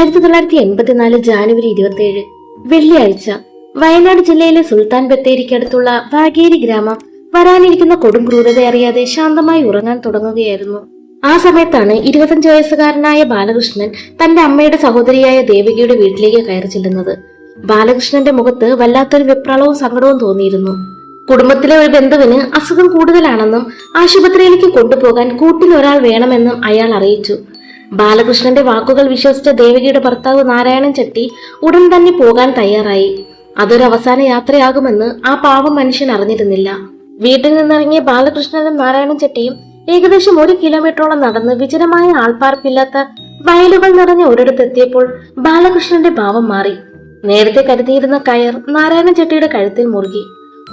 1984 ജാനുവരി 27 വെള്ളിയാഴ്ച വയനാട് ജില്ലയിലെ സുൽത്താൻ ബത്തേരിക്കടുത്തുള്ള വാഗേരി ഗ്രാമം വരാനിരിക്കുന്ന കൊടും ക്രൂരത അറിയാതെ ശാന്തമായി ഉറങ്ങാൻ തുടങ്ങുകയായിരുന്നു. ആ സമയത്താണ് 25 വയസ്സുകാരനായ ബാലകൃഷ്ണൻ തന്റെ അമ്മയുടെ സഹോദരിയായ ദേവകിയുടെ വീട്ടിലേക്ക് കയറി ചെല്ലുന്നത്. ബാലകൃഷ്ണന്റെ മുഖത്ത് വല്ലാത്തൊരു വെപ്രാളവും സങ്കടവും തോന്നിയിരുന്നു. കുടുംബത്തിലെ ഒരു ബന്ധുവിന് അസുഖം കൂടുതലാണെന്നും ആശുപത്രിയിലേക്ക് കൊണ്ടുപോകാൻ കൂട്ടിൽ ഒരാൾ വേണമെന്നും അയാൾ അറിയിച്ചു. ബാലകൃഷ്ണന്റെ വാക്കുകൾ വിശ്വസിച്ച ദേവകിയുടെ ഭർത്താവ് നാരായണൻ ചെട്ടി ഉടൻ തന്നെ പോകാൻ തയ്യാറായി. അതൊരു അവസാന യാത്രയാകുമെന്ന് ആ പാവം മനുഷ്യൻ അറിഞ്ഞിരുന്നില്ല. വീട്ടിൽ നിന്നിറങ്ങിയ ബാലകൃഷ്ണനും നാരായണൻ ചെട്ടിയും ഏകദേശം 1 കിലോമീറ്ററോളം നടന്ന് വിജനമായ ആൾപ്പാർപ്പില്ലാത്ത വയലുകൾ നിറഞ്ഞ ഒരിടത്തെത്തിയപ്പോൾ ബാലകൃഷ്ണന്റെ ഭാവം മാറി. നേരത്തെ കരുതിയിരുന്ന കയർ നാരായണൻ ചെട്ടിയുടെ കഴുത്തിൽ മുറുകി.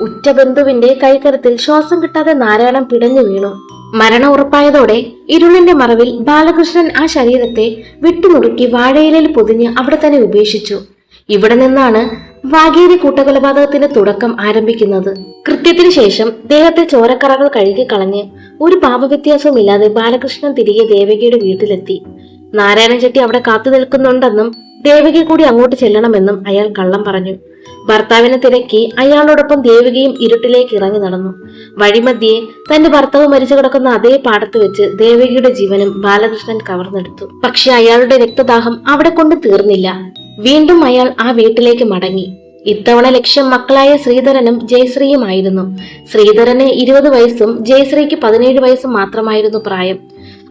ഉറ്റ ബന്ധുവിന്റെ കൈക്കരത്തിൽ ശ്വാസം കിട്ടാതെ നാരായണൻ പിടഞ്ഞു വീണു. മരണം ഉറപ്പായതോടെ ഇരുളിന്റെ മറവിൽ ബാലകൃഷ്ണൻ ആ ശരീരത്തെ വെട്ടിനുറുക്കി വാഴയിലയിൽ പൊതിഞ്ഞ് അവിടെ തന്നെ ഉപേക്ഷിച്ചു. ഇവിടെ നിന്നാണ് വാഗേരി കൂട്ടകൊലപാതകത്തിന്റെ തുടക്കം ആരംഭിക്കുന്നത്. കൃത്യത്തിന് ശേഷം ദേഹത്തെ ചോരക്കറകൾ കഴുകിക്കളഞ്ഞ് ഒരു പാപവ്യത്യാസവും ഇല്ലാതെ ബാലകൃഷ്ണൻ തിരികെ ദേവകിയുടെ വീട്ടിലെത്തി. നാരായണൻ ചെട്ടി അവിടെ കാത്തു നിൽക്കുന്നുണ്ടെന്നും ദേവകി കൂടി അങ്ങോട്ട് ചെല്ലണമെന്നും അയാൾ കള്ളം പറഞ്ഞു. ഭർത്താവിനെ തിരക്കി അയാളോടൊപ്പം ദേവകിയും ഇരുട്ടിലേക്ക് ഇറങ്ങി നടന്നു. വഴിമധ്യേ തന്റെ ഭർത്താവ് മരിച്ചു കിടക്കുന്ന അതേ പാടത്ത് വെച്ച് ദേവകിയുടെ ജീവനും ബാലകൃഷ്ണൻ കവർന്നെടുത്തു. പക്ഷെ അയാളുടെ രക്തദാഹം അവിടെ കൊണ്ട് തീർന്നില്ല. വീണ്ടും അയാൾ ആ വീട്ടിലേക്ക് മടങ്ങി. ഇത്തവണ ലക്ഷ്യം മക്കളായ ശ്രീധരനും ജയശ്രീയുമായിരുന്നു. ശ്രീധരന് 20 വയസ്സും ജയശ്രീക്ക് 17 വയസ്സും മാത്രമായിരുന്നു പ്രായം.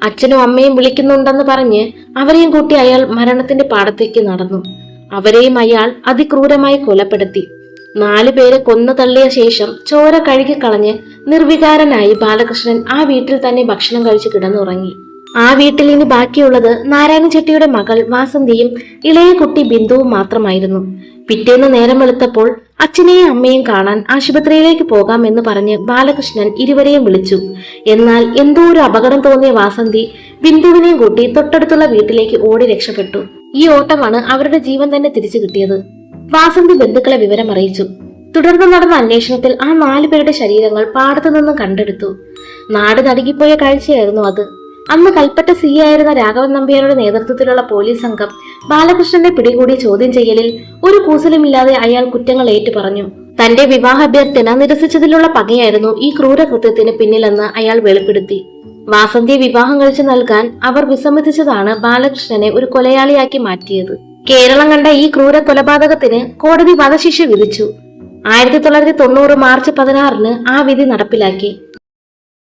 അച്ഛനും അമ്മയും വിളിക്കുന്നുണ്ടെന്ന് പറഞ്ഞ് അവരെയും കൂട്ടി അയാൾ മരണത്തിന്റെ പാടത്തേക്ക് നടന്നു. അവരെയും അയാൾ അതിക്രൂരമായി കൊലപ്പെടുത്തി. 4 പേരെ കൊന്നു തള്ളിയ ശേഷം ചോര കഴുകിക്കളഞ്ഞ് നിർവികാരനായി ബാലകൃഷ്ണൻ ആ വീട്ടിൽ തന്നെ ഭക്ഷണം കഴിച്ച് കിടന്നുറങ്ങി. ആ വീട്ടിൽ ഇനി ബാക്കിയുള്ളത് നാരായണ ചെട്ടിയുടെ മകൾ വാസന്തിയും ഇളയ കുട്ടി ബിന്ദുവും മാത്രമായിരുന്നു. പിറ്റേന്ന് നേരം വെളുത്തപ്പോൾ അച്ഛനെയും അമ്മയും കാണാൻ ആശുപത്രിയിലേക്ക് പോകാമെന്ന് പറഞ്ഞ് ബാലകൃഷ്ണൻ ഇരുവരെയും വിളിച്ചു. എന്നാൽ എന്തോ ഒരു അപകടം തോന്നിയ വാസന്തി ബിന്ദുവിനെയും കൂട്ടി തൊട്ടടുത്തുള്ള വീട്ടിലേക്ക് ഓടി രക്ഷപ്പെട്ടു. ഈ ഓട്ടമാണ് അവരുടെ ജീവൻ തന്നെ തിരിച്ചു കിട്ടിയത്. വാസന്തി ബന്ധുക്കളെ വിവരം അറിയിച്ചു. തുടർന്ന് നടന്ന അന്വേഷണത്തിൽ ആ 4 പേരുടെ ശരീരങ്ങൾ പാടത്തു നിന്നും കണ്ടെടുത്തു. നാട് നടുങ്ങിപ്പോയ കാഴ്ചയായിരുന്നു അത്. അന്ന് കൽപ്പറ്റ സി ആയിരുന്ന രാഘവൻ നമ്പ്യാരുടെ നേതൃത്വത്തിലുള്ള പോലീസ് സംഘം ബാലകൃഷ്ണനെ പിടികൂടി ചോദ്യം ചെയ്യലിൽ ഒരു കൂസലുമില്ലാതെ അയാൾ കുറ്റങ്ങൾ ഏറ്റുപറഞ്ഞു. തന്റെ വിവാഹാഭ്യർത്ഥന നിരസിച്ചതിലുള്ള പകയായിരുന്നു ഈ ക്രൂരകൃത്യത്തിന് പിന്നിലെന്ന് അയാൾ വെളിപ്പെടുത്തി. വാസന്തിയെ വിവാഹം കഴിച്ചു നൽകാൻ അവർ വിസമ്മതിച്ചതാണ് ബാലകൃഷ്ണനെ ഒരു കൊലയാളിയാക്കി മാറ്റിയത്. കേരളം കണ്ട ഈ ക്രൂര കൊലപാതകത്തിന് കോടതി വധശിക്ഷ വിധിച്ചു. 1990 മാർച്ച് 16 ആ വിധി നടപ്പിലാക്കി.